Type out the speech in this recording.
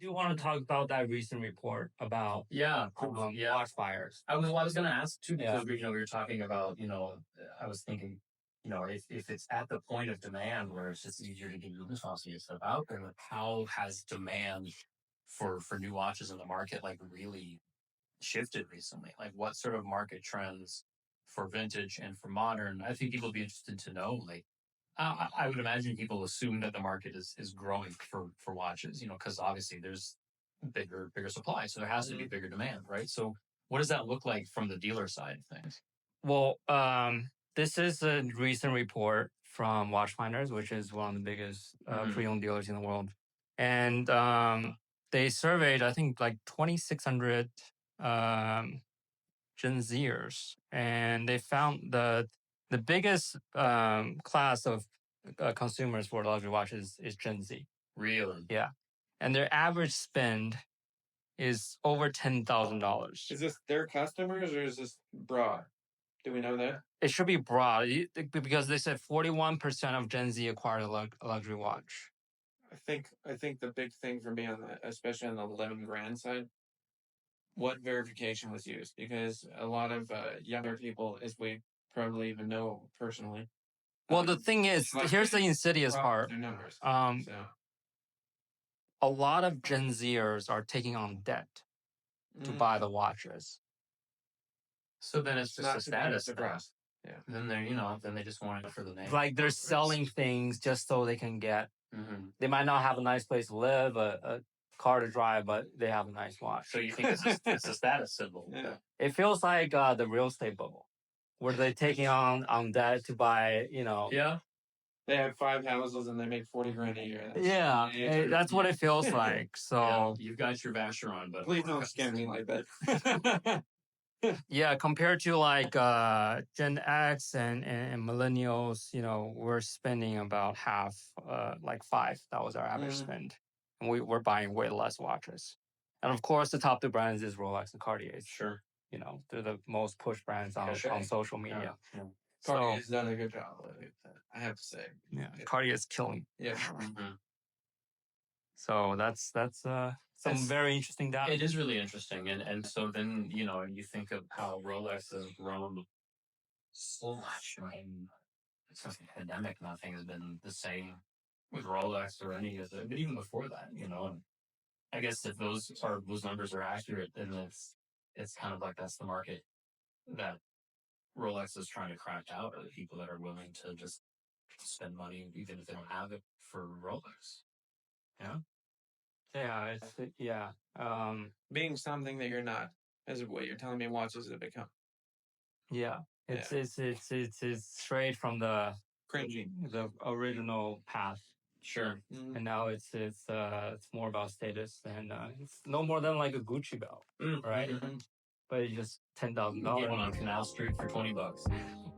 Do you want to talk about that recent report about Yeah. watch fires? I was going to ask too Yeah. because we were talking about I was thinking if it's at the point of demand where it's just easier to get your response to get stuff out there, like how has demand for new watches in the market like really shifted recently? Like what sort of market trends for vintage and for modern? I think people would be interested to know. Like I would imagine people assume that the market is growing for watches, because obviously there's bigger supply, so there has to be bigger demand, right? So what does that look like from the dealer side of things? Well, this is a recent report from Watchfinders, which is one of the biggest pre-owned dealers in the world, and they surveyed, I think, like 2,600 Gen Zers, and they found that the biggest class of consumers for luxury watches is Gen Z. Really? Yeah, and their average spend is over $10,000. Is this their customers or is this broad? Do we know that? It should be broad because they said 41% of Gen Z acquired a luxury watch. I think the big thing for me on that, especially on the 11 grand side, what verification was used, because a lot of younger people, as we probably even know personally. Well, the thing is, here's the insidious part. Their numbers. A lot of Gen Zers are taking on debt to buy the watches. So then it's just a status surprise. Yeah. Then then they just want it for the name. Like they're selling things just so they can get. They might not have a nice place to live, a car to drive, but they have a nice watch. So you think it's a status symbol? Yeah. It feels like the real estate bubble, where they're taking on debt to buy. Yeah. They have 5 houses and they make 40 grand a year. That's what it feels like. So yeah, you've got your Vacheron, but please don't scam me like that. Yeah, compared to like Gen X and millennials, we're spending about half, like 5. That was our average spend, and we're buying way less watches. And of course, the top 2 brands is Rolex and Cartier. Sure, they're the most pushed brands on social media. Yeah. Cartier has done a good job with that, I have to say. Yeah, Cartier is killing. Yeah. So that's some very interesting data. It is really interesting, and so then you think of how Rolex has grown so much. I mean, since the pandemic, nothing has been the same with Rolex or any of it. But even before that, and I guess if those numbers are accurate, then it's kind of like that's the market that Rolex is trying to crack out, are the people that are willing to just spend money even if they don't have it for Rolex. Yeah. Yeah. Being something that you're not, is what you're telling me watches have become. Yeah. It's straight from the cringy, the original path. Sure. And now it's more about status, and it's no more than like a Gucci belt, right? But it's just $10,000 on Canal Street for $20.